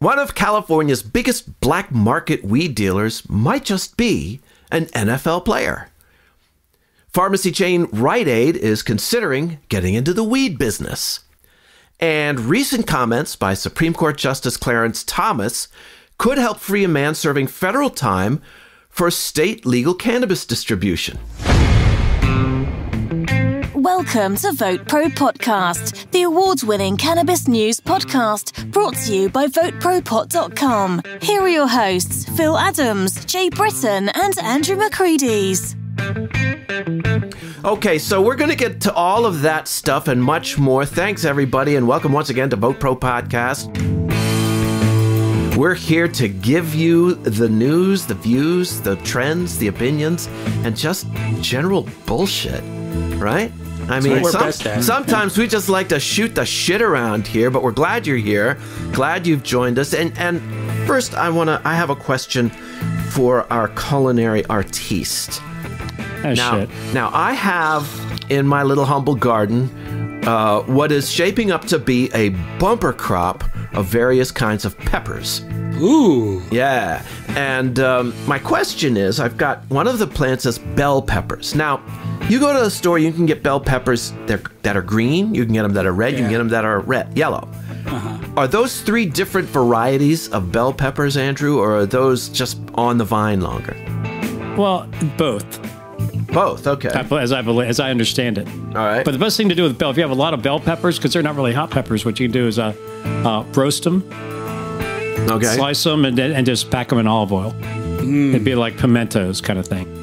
One of California's biggest black market weed dealers might just be an NFL player. Pharmacy chain Rite is considering getting into the weed business. And recent comments by Supreme Court Justice Clarence Thomas could help free a man serving federal time for state legal cannabis distribution. Welcome to VoteProPot-Cast, the award-winning cannabis news podcast brought to you by VoteProPot.com. Here are your hosts, Phil Adams, Jay Britton, and Andrew McCreadys. Okay, so we're going to get to all of that stuff and much more. Thanks, everybody, and welcome once again to VotePro-Podcast. We're here to give you the news, the views, the trends, the opinions, and just general bullshit, right? I mean, sometimes we just like to shoot the shit around here, but we're glad you're here. Glad you've joined us. And first, I have a question for our culinary artiste. Now, I have in my little humble garden what is shaping up to be a bumper crop of various kinds of peppers. Ooh. Yeah. And my question is, I've got one of the plants as bell peppers. Now, you go to the store, you can get bell peppers that are green, you can get them that are red, you can get them that are yellow. Uh-huh. Are those three different varieties of bell peppers, Andrew, or are those just on the vine longer? Well, both. Both, okay. As I understand it. All right. But the best thing to do with if you have a lot of bell peppers, because they're not really hot peppers, what you can do is roast them, slice them, and just pack them in olive oil. It'd be like pimentos kind of thing.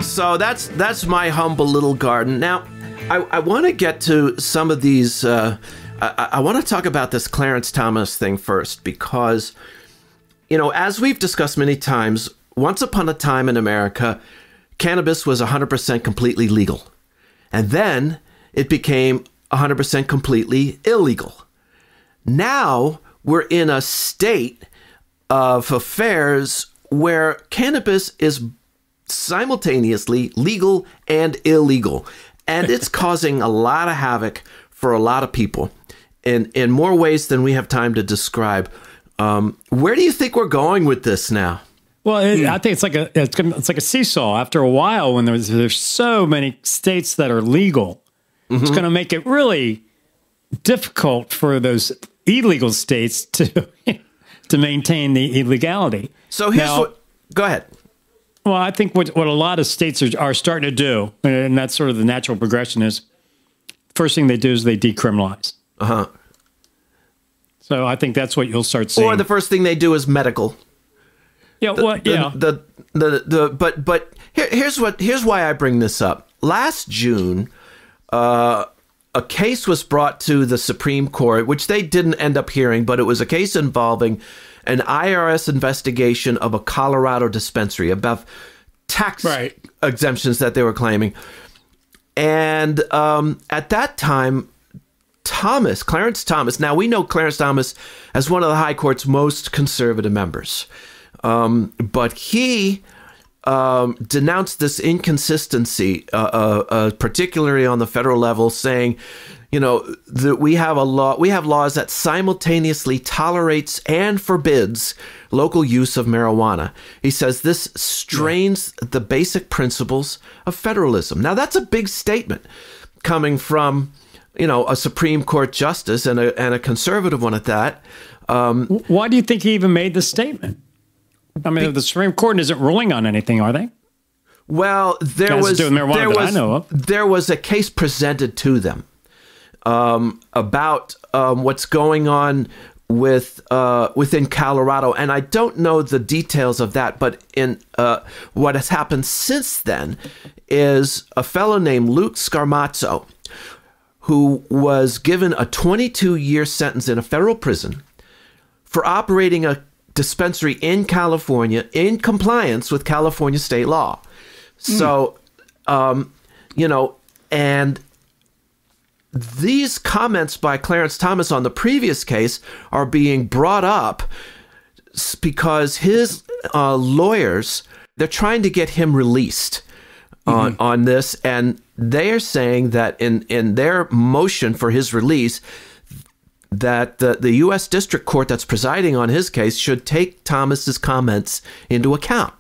So that's my humble little garden. Now, I want to get to some of these. I want to talk about this Clarence Thomas thing first because, as we've discussed many times, once upon a time in America, cannabis was 100% completely legal. And then it became 100% completely illegal. Now we're in a state of affairs where cannabis is simultaneously legal and illegal. And it's causing a lot of havoc for a lot of people in more ways than we have time to describe. Where do you think we're going with this now? Well, I think it's like a seesaw. After a while, when there's so many states that are legal, it's going to make it really difficult for those illegal states to maintain the illegality. So go ahead. Well, I think what a lot of states are starting to do, and that's sort of the natural progression, is first thing they do is they decriminalize. Uh-huh. So I think that's what you'll start seeing. Or the first thing they do is medical. Yeah, But here's why I bring this up. Last June, a case was brought to the Supreme Court, which they didn't end up hearing, but it was a case involving an IRS investigation of a Colorado dispensary about tax exemptions that they were claiming. And at that time, Clarence Thomas, now we know Clarence Thomas as one of the High Court's most conservative members. But he denounced this inconsistency, particularly on the federal level, saying, that we have laws that simultaneously tolerates and forbids local use of marijuana. He says this strains the basic principles of federalism. Now, that's a big statement coming from, a Supreme Court justice and a conservative one at that. Why do you think he even made this statement? I mean, the Supreme Court isn't ruling on anything, are they? Well, there was a case presented to them about what's going on within Colorado, and I don't know the details of that. But in what has happened since then is a fellow named Luke Scarmazzo, who was given a 22-year sentence in a federal prison for operating a dispensary in California in compliance with California state law. So, and these comments by Clarence Thomas on the previous case are being brought up because his lawyers, they're trying to get him released on this. And they are saying that in their motion for his release, that the U.S. District Court that's presiding on his case should take Thomas's comments into account.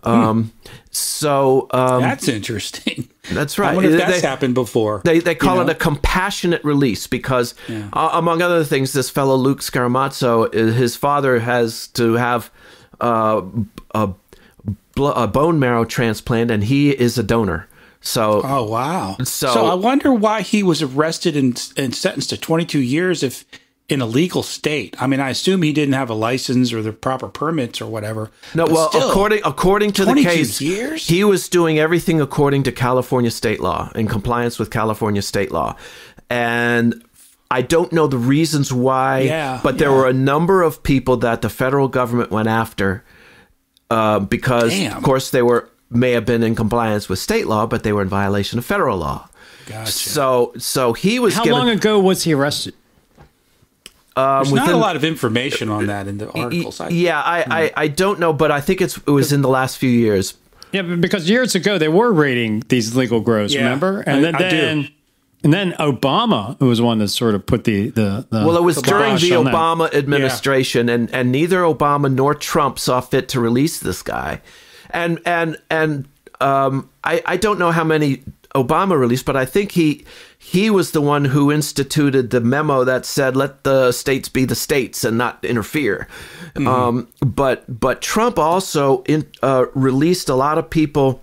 That's interesting. That's right. I wonder if that's happened before. They call it a compassionate release because, among other things, this fellow Luke Scaramazzo, his father has to have a bone marrow transplant, and he is a donor. So, oh wow! So I wonder why he was arrested and sentenced to 22 years if in a legal state. I mean, I assume he didn't have a license or the proper permits or whatever. No, well, still, according to the case, years? He was doing everything according to California state law, in compliance with California state law, and I don't know the reasons why. But there were a number of people that the federal government went after because, of course, they may have been in compliance with state law, but they were in violation of federal law. Gotcha. So he was. How long ago was he arrested? There's not a lot of information on that in the articles. I don't know, but I think it was in the last few years. Yeah, because years ago they were raiding these legal grows, remember? And then Obama, who was the one that sort of put the well, it was during the Obama administration, and neither Obama nor Trump saw fit to release this guy. And I don't know how many Obama released, but I think he was the one who instituted the memo that said, let the states be the states and not interfere. But Trump also released a lot of people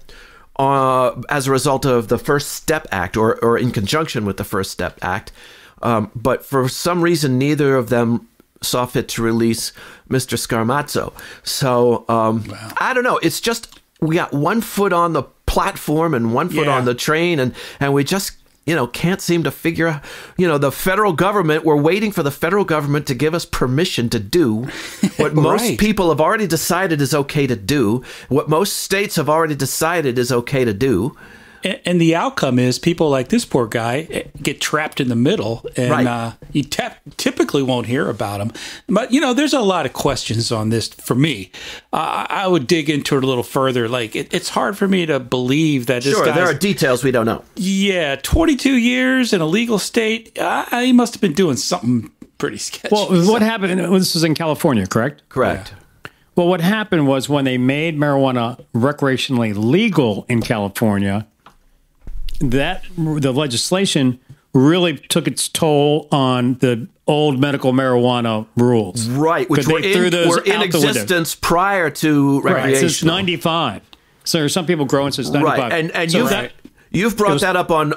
as a result of the First Step Act or in conjunction with the First Step Act. But for some reason, neither of them saw fit to release Mr. Scaramazzo. So I don't know. It's just we got one foot on the platform and one foot on the train, and we just can't seem to figure out. The federal government. We're waiting for the federal government to give us permission to do what most people have already decided is okay to do. What most states have already decided is okay to do. And the outcome is people like this poor guy get trapped in the middle, and you typically won't hear about him. But, there's a lot of questions on this for me. I would dig into it a little further. Like, it's hard for me to believe that this guy. Sure, there are details we don't know. Yeah, 22 years in a legal state. He must have been doing something pretty sketchy. Well, what happened? This was in California, correct? Correct. Yeah. Well, what happened was when they made marijuana recreationally legal in California, that the legislation really took its toll on the old medical marijuana rules. Right, which were in existence prior to recreational. Right, since 95. So there's some people growing since 95. Right, and you've brought that up on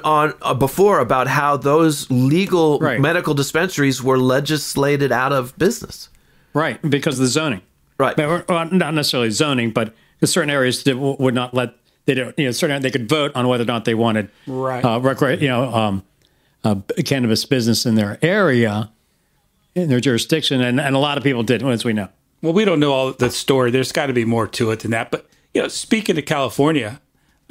before about how those legal medical dispensaries were legislated out of business. Right, because of the zoning. Right. Well, not necessarily zoning, but certain areas that would not let. They don't, certainly they could vote on whether or not they wanted cannabis business in their area, in their jurisdiction, and a lot of people did, as we know. Well, we don't know all the story. There's got to be more to it than that. But speaking of California,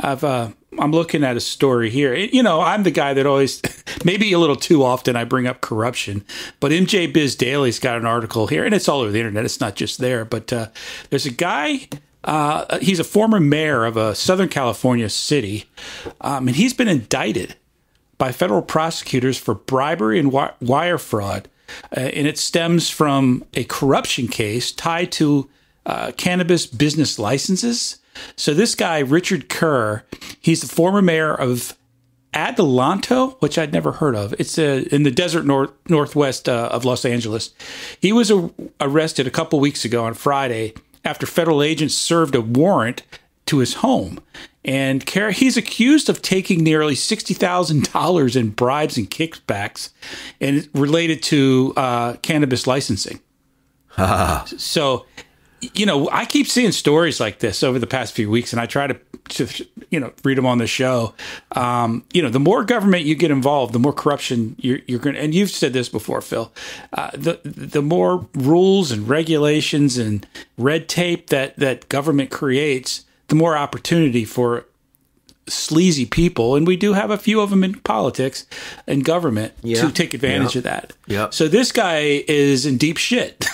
I'm looking at a story here. I'm the guy that always, maybe a little too often, I bring up corruption. But MJ Biz Daily's got an article here, and it's all over the internet. It's not just there. But there's a guy. He's a former mayor of a Southern California city, and he's been indicted by federal prosecutors for bribery and wire fraud, and it stems from a corruption case tied to cannabis business licenses. So this guy, Richard Kerr, he's the former mayor of Adelanto, which I'd never heard of. It's in the desert northwest of Los Angeles. He was arrested a couple weeks ago on Friday after federal agents served a warrant to his home. And he's accused of taking nearly $60,000 in bribes and kickbacks and related to cannabis licensing. So, I keep seeing stories like this over the past few weeks, and I try to read them on the show. The more government you get involved, the more corruption you're going to, and you've said this before, Phil, the more rules and regulations and red tape that government creates, the more opportunity for sleazy people, and we do have a few of them in politics and government to take advantage of that. Yeah. So this guy is in deep shit,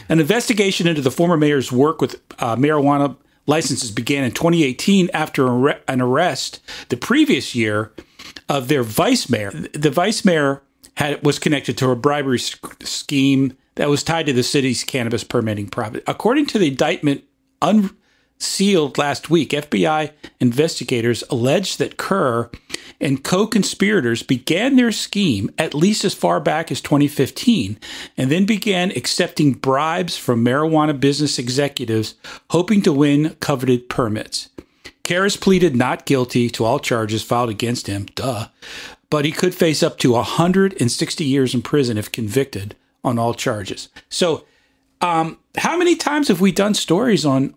An investigation into the former mayor's work with marijuana licenses began in 2018 after an arrest the previous year of their vice mayor. The vice mayor was connected to a bribery scheme that was tied to the city's cannabis permitting process. According to the indictment unsealed last week, FBI investigators alleged that Kerr and co-conspirators began their scheme at least as far back as 2015 and then began accepting bribes from marijuana business executives hoping to win coveted permits. Kerr has pleaded not guilty to all charges filed against him, but he could face up to 160 years in prison if convicted on all charges. So how many times have we done stories on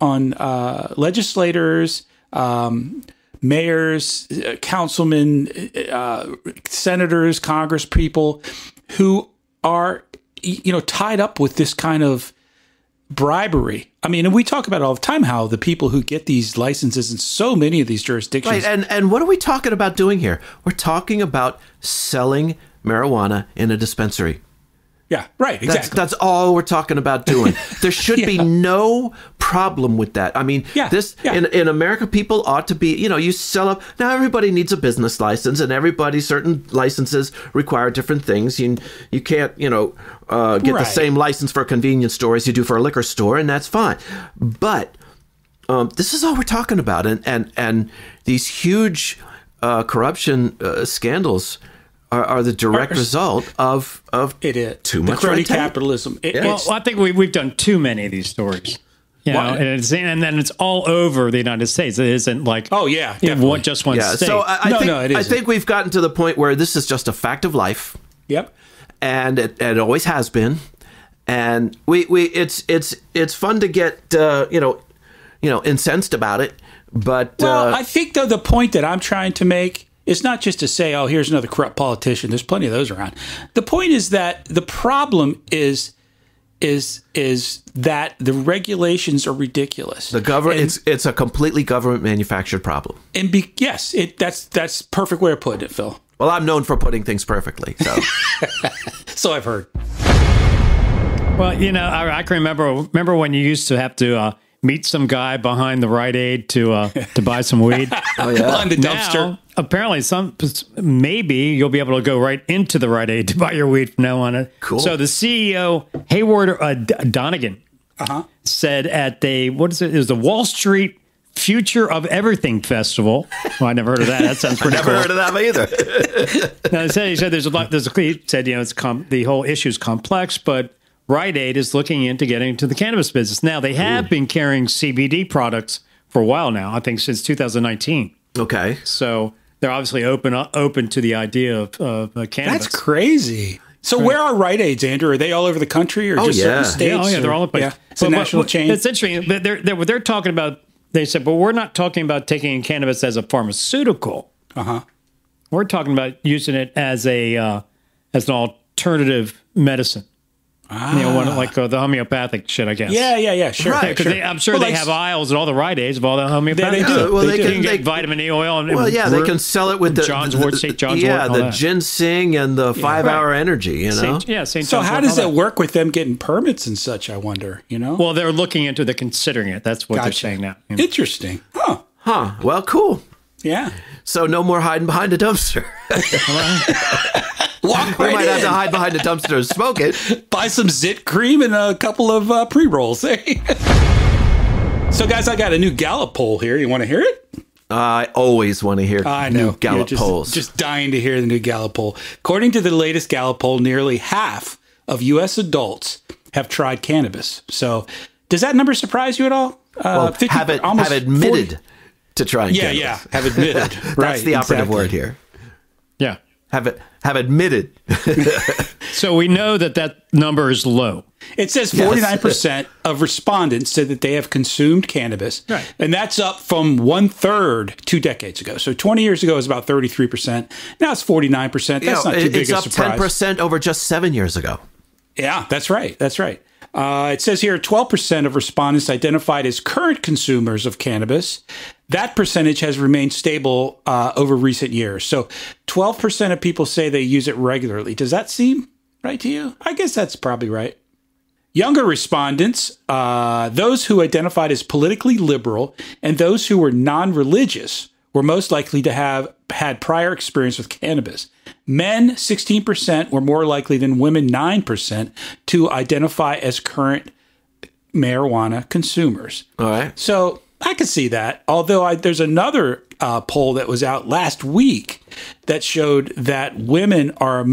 legislators, mayors, councilmen, senators, congress people who are, tied up with this kind of bribery? I mean, and we talk about it all the time, how the people who get these licenses in so many of these jurisdictions. Right, and what are we talking about doing here? We're talking about selling marijuana in a dispensary. Yeah, right, exactly. That's all we're talking about doing. There should be no problem with that. I mean, in America, people ought to be, you sell up. Now, everybody needs a business license, and certain licenses require different things. You can't, get the same license for a convenience store as you do for a liquor store, and that's fine. But this is all we're talking about. And these huge corruption scandals are the direct result of too much crony capitalism. Well, I think we've done too many of these stories. And then it's all over the United States. It isn't like just one state. So I think we've gotten to the point where this is just a fact of life. Yep, and it always has been. And it's fun to get incensed about it. But I think though the point that I'm trying to make. It's not just to say, oh, here's another corrupt politician. There's plenty of those around. The point is that the problem is that the regulations are ridiculous. The government, it's a completely government manufactured problem. And that's perfect way of putting it, Phil. Well, I'm known for putting things perfectly. So, so I've heard. Well, I can remember when you used to have to meet some guy behind the Rite Aid to buy some weed. Oh yeah, behind the dumpster. Now, apparently, maybe you'll be able to go right into the Rite Aid to buy your weed from now on. Cool. So the CEO Hayward Donegan said at it was the Wall Street Future of Everything Festival. Well, I never heard of that. That sounds pretty cool. Never heard of that either. No, he said there's a lot. He said the whole issue is complex, but Rite Aid is looking into getting into the cannabis business. Now, they have been carrying CBD products for a while now, I think since 2019. Okay. So they're obviously open to the idea of cannabis. That's crazy. So where are Rite Aids, Andrew? Are they all over the country or just certain states? Yeah, they're all over the place. Yeah. It's a national chain. It's interesting. What they're talking about, they said, but we're not talking about taking cannabis as a pharmaceutical. We're talking about using it as an alternative medicine. Like the homeopathic shit, I guess. Yeah, sure. Right, because I'm sure they have aisles at all the Rite Aids of all the homeopathic. They do. Well, they can get vitamin E oil. They can sell it with St. John's wort. The ginseng and the 5-hour energy. St. John's. So how does it work with them getting permits and such? I wonder. Well, they're looking into. They're considering it. That's what they're saying now. Interesting. Huh. Well, cool. Yeah. So no more hiding behind a dumpster. Walk we right might in. have to hide behind a dumpster and smoke it. Buy some Zit cream and a couple of pre-rolls. So, guys, I got a new Gallup poll here. You want to hear it? I always want to hear new Gallup polls. Just dying to hear the new Gallup poll. According to the latest Gallup poll, nearly half of U.S. adults have tried cannabis. So does that number surprise you at all? Have admitted 40? To trying cannabis. Yeah, have admitted. That's the operative word here. Yeah. Have admitted. So we know that number is low. It says 49% of respondents said that they have consumed cannabis. Right. And that's up from 1/3 2 decades ago. So 20 years ago it was about 33%. Now it's 49%. That's not too big a surprise. It's up 10% over just 7 years ago. Yeah, that's right. It says here 12% of respondents identified as current consumers of cannabis. That percentage has remained stable over recent years. So 12% of people say they use it regularly. Does that seem right to you? I guess that's probably right. Younger respondents, those who identified as politically liberal and those who were non-religious, were most likely to have had prior experience with cannabis. Men, 16%, were more likely than women, 9%, to identify as current marijuana consumers. All right. So I could see that. Although there's another poll that was out last week that showed that women are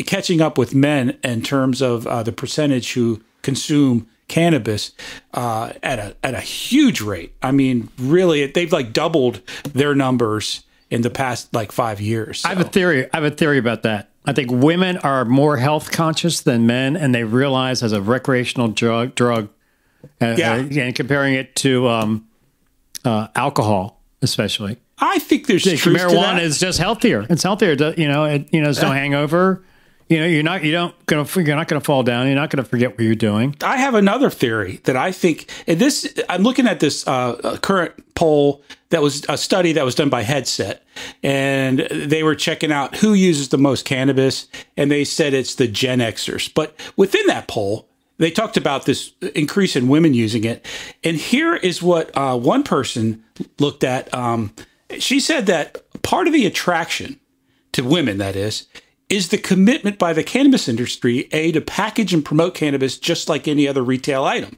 catching up with men in terms of the percentage who consume cannabis at a huge rate. I mean, really, they've like doubled their numbers in the past like 5 years. So. I have a theory about that. I think women are more health conscious than men, and they realize as a recreational drug, and comparing it to alcohol, especially. I think there's truth to that. Marijuana is just healthier. It's healthier. There's no hangover. You're not going to fall down. You're not going to forget what you're doing. I have another theory that I think, and I'm looking at this current poll that was a study that was done by Headset, and they were checking out who uses the most cannabis, and they said it's the Gen Xers. But within that poll, they talked about this increase in women using it, and here is what one person looked at. She said that part of the attraction to women, that is the commitment by the cannabis industry, to package and promote cannabis just like any other retail item.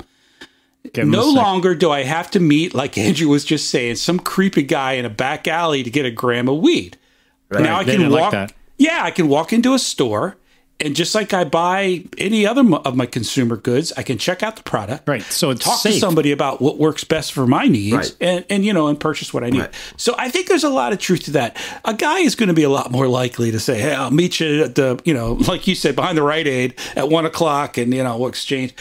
No longer do I have to meet, like Andrew was just saying, some creepy guy in a back alley to get a gram of weed. Right. Now I can walk. Like I can walk into a store, and just like I buy any other of my consumer goods, I can check out the product. Right. So it's talk safe. to somebody about what works best for my needs, right. and purchase what I need. Right. So I think there's a lot of truth to that. A guy is going to be a lot more likely to say, "Hey, I'll meet you at the, like you said, behind the Rite Aid at 1:00, and we'll exchange."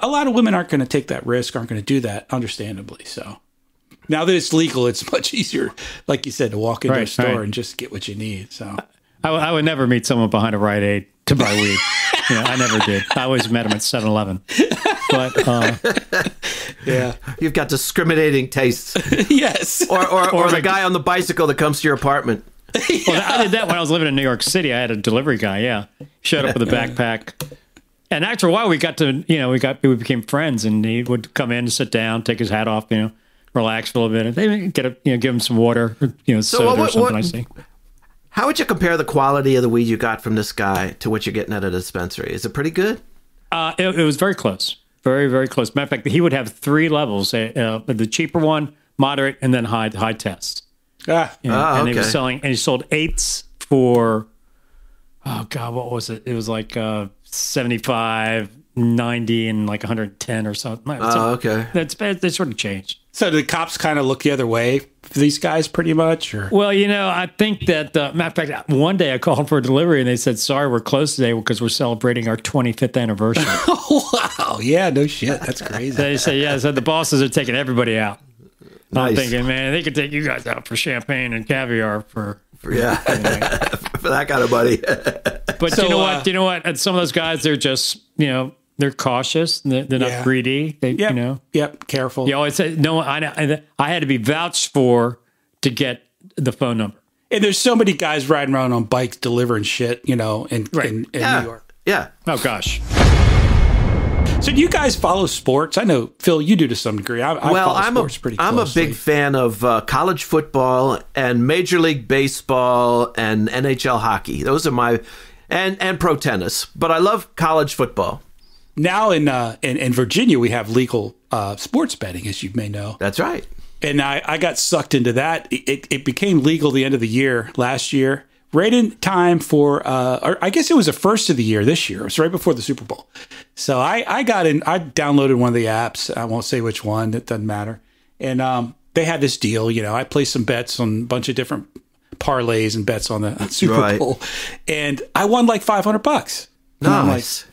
A lot of women aren't going to take that risk, aren't going to do that, understandably. So now that it's legal, it's much easier, like you said, to walk into a store and just get what you need. So I would never meet someone behind a Rite Aid to buy weed. I never did. I always met them at 7-Eleven. But yeah, you've got discriminating tastes. Yes, or the guy on the bicycle that comes to your apartment. Well, I did that when I was living in New York City. I had a delivery guy. Yeah, showed up with a backpack, and after a while, we we became friends, and he would come in, sit down, take his hat off, relax for a little bit, and they give him some water, soda or something. I see. How would you compare the quality of the weed you got from this guy to what you're getting at a dispensary? Is it pretty good? It was very close. Very, very close. Matter of fact, he would have 3 levels, the cheaper one, moderate, and then high test. And okay. he was selling, and he sold 8s for, oh God, what was it? It was like 75, 90, and like 110 or something. Okay. They sort of changed. So do the cops kind of look the other way for these guys pretty much? Or? Well, I think that, matter of fact, one day I called for a delivery and they said, sorry, we're closed today because we're celebrating our 25th anniversary. Wow. Yeah, no shit. That's crazy. They said the bosses are taking everybody out. Nice. I'm thinking, man, they could take you guys out for champagne and caviar for anyway. For that kind of money. But so, you know what? And some of those guys, they're just, they're cautious. They're not greedy. Yep. Careful. You always say, no, I had to be vouched for to get the phone number. And there's so many guys riding around on bikes delivering shit, in New York. Yeah. Oh, gosh. So do you guys follow sports? I know, Phil, you do to some degree. I follow sports pretty closely. I'm a big fan of college football and Major League Baseball and NHL hockey. Those are my... And pro tennis. But I love college football. Now in Virginia, we have legal sports betting, as you may know. That's right. And I got sucked into that. It became legal the end of the year last year, right in time for, or I guess it was the first of the year this year. It was right before the Super Bowl. So I got in, I downloaded one of the apps. I won't say which one. It doesn't matter. And they had this deal. I placed some bets on a bunch of different parlays and bets on the Super Bowl. And I won like $500. Nice.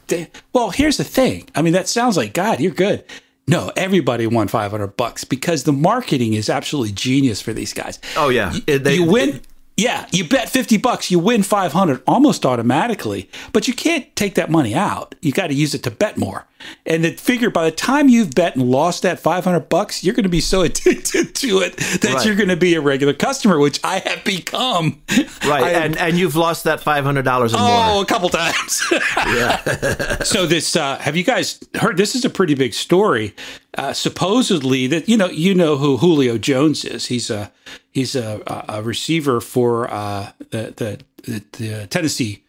Well, here's the thing. I mean, that sounds like, God, you're good. No, everybody won $500 because the marketing is absolutely genius for these guys. Oh, yeah. You win. Yeah, you bet $50, you win $500 almost automatically, but you can't take that money out. You got to use it to bet more. And the figure, by the time you've bet and lost that $500, you're going to be so addicted to it that you're going to be a regular customer, which I have become. Right, and you've lost that $500 or more. Oh, a couple times. Yeah. So this, have you guys heard? This is a pretty big story. Supposedly that you know who Julio Jones is. He's a receiver for the Tennessee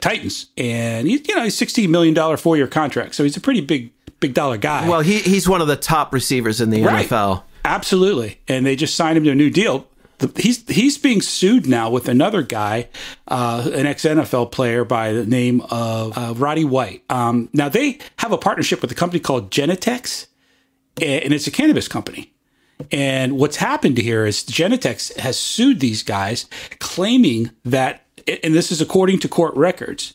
Titans, and he's $16 million 4-year contract. So he's a pretty big dollar guy. Well, he's one of the top receivers in the NFL. Absolutely, and they just signed him to a new deal. He's being sued now with another guy, an ex-NFL player by the name of Roddy White. Now, they have a partnership with a company called Genitex, and it's a cannabis company. And what's happened here is Genitex has sued these guys, claiming that, and this is according to court records,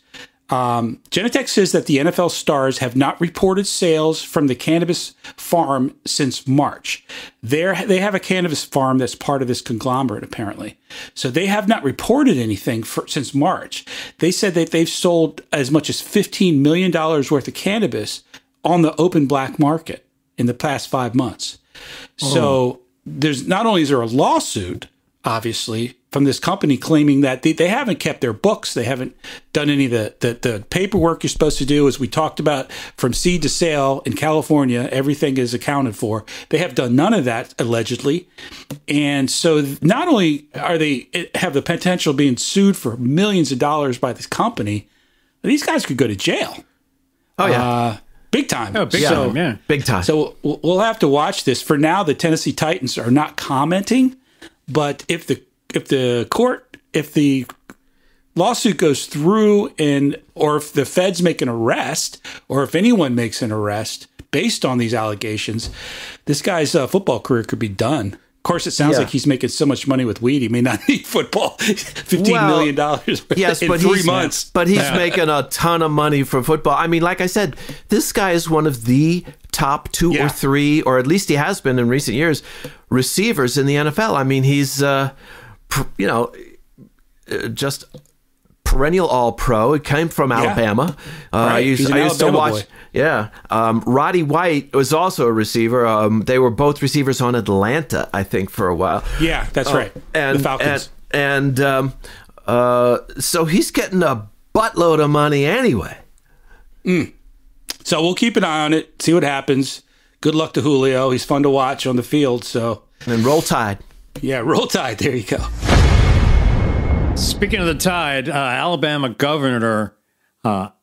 Genitex says that the NFL stars have not reported sales from the cannabis farm since March. They have a cannabis farm that's part of this conglomerate, apparently. So they have not reported anything since March. They said that they've sold as much as $15 million worth of cannabis on the open black market in the past 5 months. So there's not only is there a lawsuit, obviously, from this company claiming that they haven't kept their books. They haven't done any of the paperwork you're supposed to do, as we talked about, from seed to sale in California. Everything is accounted for. They have done none of that, allegedly. And so not only are they have the potential of being sued for millions of dollars by this company, these guys could go to jail. Oh, yeah. Big time. Oh, big time, yeah. Big time. So we'll have to watch this. For now, the Tennessee Titans are not commenting, but if the lawsuit goes through, or if the feds make an arrest, or if anyone makes an arrest based on these allegations, this guy's football career could be done. Of course, it sounds like he's making so much money with weed, he may not need football. $15 million yes, in but 3 months. But he's making a ton of money for football. I mean, like I said, this guy is one of the top 2 or 3, or at least he has been in recent years, receivers in the NFL. I mean, he's, just perennial All-Pro. It came from Alabama. Right. I used to watch. Boy. Yeah. Roddy White was also a receiver. They were both receivers on Atlanta, I think, for a while. Yeah, that's right. And the Falcons. So he's getting a buttload of money anyway. So we'll keep an eye on it, see what happens. Good luck to Julio. He's fun to watch on the field. So and roll Tide. Yeah, roll Tide. There you go. Speaking of the Tide, Alabama Governor, what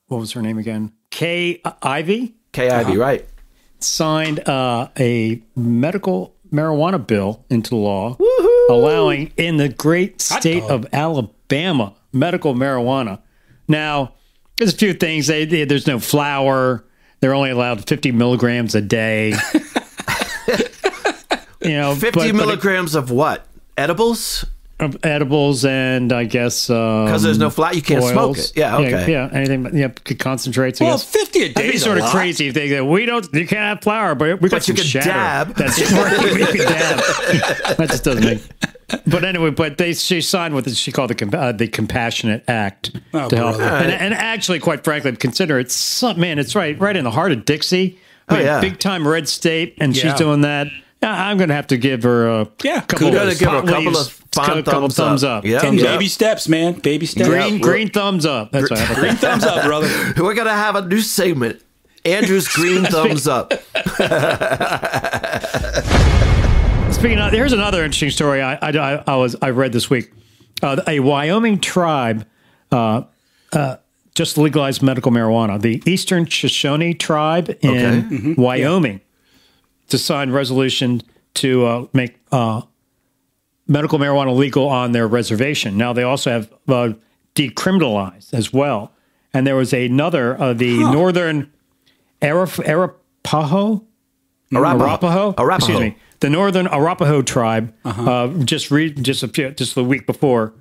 was her name again? Kay Ivey? Kay Ivey, right. Signed a medical marijuana bill into law, Woohoo! allowing in the great state of Alabama medical marijuana. Now, there's a few things. There's no flour. They're only allowed 50 milligrams a day. 50 milligrams of what? Edibles? Of edibles, and I guess because there's no flour, you can't smoke it. Yeah, okay. Yeah, anything. Yeah, concentrates. Well, 50 a day. That'd be sort of crazy if they go, you can't have flour, but we got some shatter. Dab. That's right. You can dab. That just doesn't make. But anyway, she signed with what she called the Compassionate Act to help. And actually, quite frankly, consider it's right in the heart of Dixie. Big time red state, and she's doing that. I'm going to have to give her a couple of thumbs up. Yeah. Baby steps, man. Baby steps. Green thumbs up. That's what I have. Green thumbs up, brother. We're going to have a new segment. Andrew's green thumbs up. Speaking of, here's another interesting story I read this week. A Wyoming tribe just legalized medical marijuana. The Eastern Shoshone tribe in Wyoming. To sign resolution to make medical marijuana legal on their reservation. Now, they also have decriminalized as well. And there was another, the Northern Arapaho? Excuse me. The Northern Arapaho tribe just the week before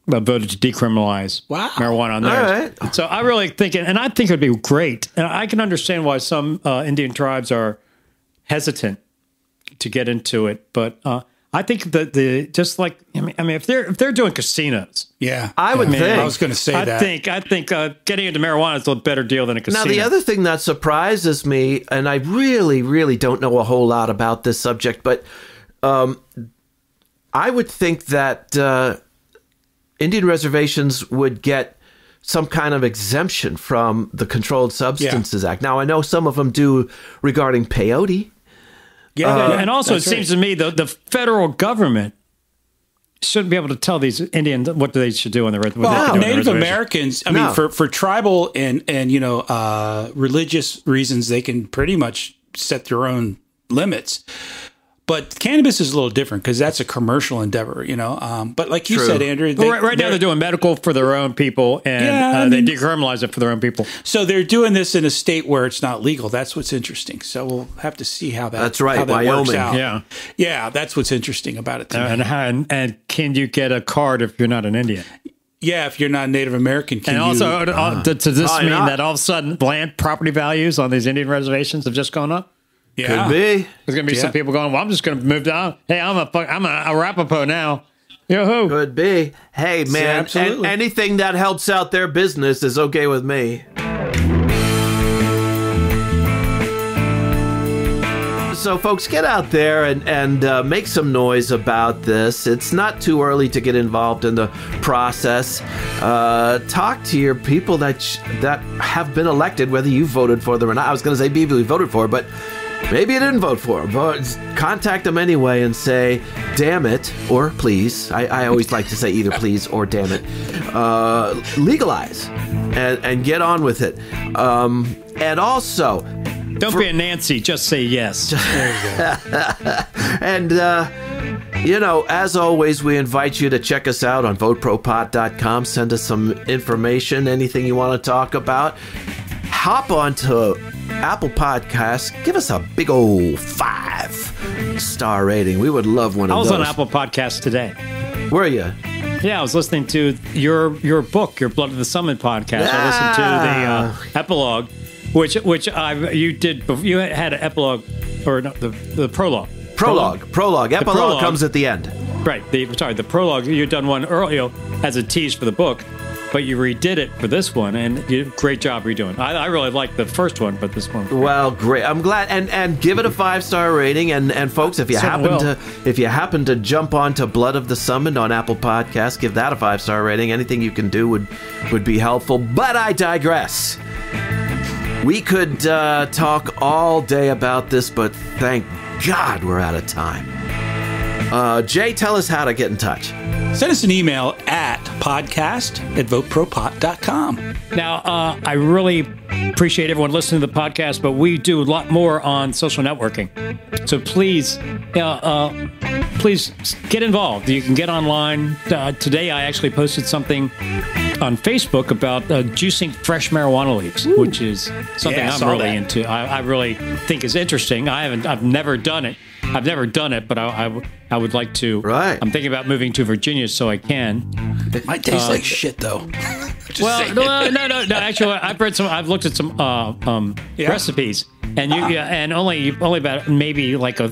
voted to decriminalize marijuana on theirs. Right. So I really think, and I think it would be great. And I can understand why some Indian tribes are hesitant to get into it, but I think that if they're doing casinos, I would think. I was going to say that. I think getting into marijuana is a better deal than a casino. Now, the other thing that surprises me, and I really, really don't know a whole lot about this subject, but I would think that Indian reservations would get some kind of exemption from the Controlled Substances Act. Now, I know some of them do regarding peyote. Yeah, and also it seems to me the federal government shouldn't be able to tell these Indians what they should do on the Native Americans. I mean, for tribal and religious reasons, they can pretty much set their own limits. But cannabis is a little different because that's a commercial endeavor, But like you said, Andrew, right now they're doing medical for their own people, and they decriminalize it for their own people. So they're doing this in a state where it's not legal. That's what's interesting. So we'll have to see how that. That's right, how that Wyoming. works out. Yeah, that's what's interesting about it. And can you get a card if you're not an Indian? Yeah, if you're not Native American, does this mean that all of a sudden land property values on these Indian reservations have just gone up? Yeah. Could be. There's going to be some people going, well, I'm just going to move down. Hey, I'm a Arapaho now. Yo-ho. Could be. Hey, man, anything that helps out their business is okay with me. So, folks, get out there and make some noise about this. It's not too early to get involved in the process. Talk to your people that have been elected, whether you voted for them or not. I was going to say people you voted for, but maybe you didn't vote for them. Contact them anyway and say, damn it, or please. I always like to say either please or damn it. Legalize and get on with it. And also... Don't be a Nancy, just say yes. There you go. And, as always, we invite you to check us out on VoteProPot.com. Send us some information, anything you want to talk about. Hop onto Apple Podcasts. Give us a big old 5-star rating. We would love one of those. I was on Apple Podcasts today. Were you? Yeah, I was listening to your book, your Blood of the Summit podcast. I listened to the epilogue. Which you did. You had an epilogue, or no, the prologue. Prologue. Epilogue comes at the end. Right. The prologue. You'd done one earlier as a tease for the book, but you redid it for this one, and great job redoing. I really liked the first one, but this one. Well, great. I'm glad, and give it a 5-star rating, and folks, if you happen to jump onto Blood of the Summit on Apple Podcasts, give that a 5-star rating. Anything you can do would be helpful. But I digress. We could talk all day about this, but thank God we're out of time. Jay, tell us how to get in touch. Send us an email at podcast@votepropot.com. Now, I really appreciate everyone listening to the podcast, but we do a lot more on social networking. So please get involved. You can get online. Today, I actually posted something on Facebook about juicing fresh marijuana leaves, which is something I'm really into. I really think is interesting. I've never done it. But I would like to. Right. I'm thinking about moving to Virginia so I can. It might taste like shit, though. No. Actually, I've looked at some recipes, and and only about maybe like a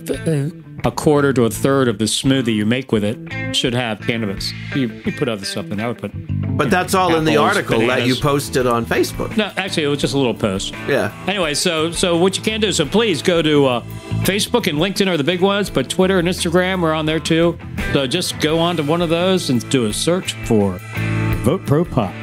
quarter to a third of the smoothie you make with it should have cannabis. You put other stuff in. I would put. But that's all apples, in the article bananas. That you posted on Facebook. No, actually, it was just a little post. Yeah. Anyway, so what you can do, so please go to Facebook and LinkedIn are the big ones, but Twitter and Instagram are on there too. So just go on to one of those and do a search for Vote Pro Pot.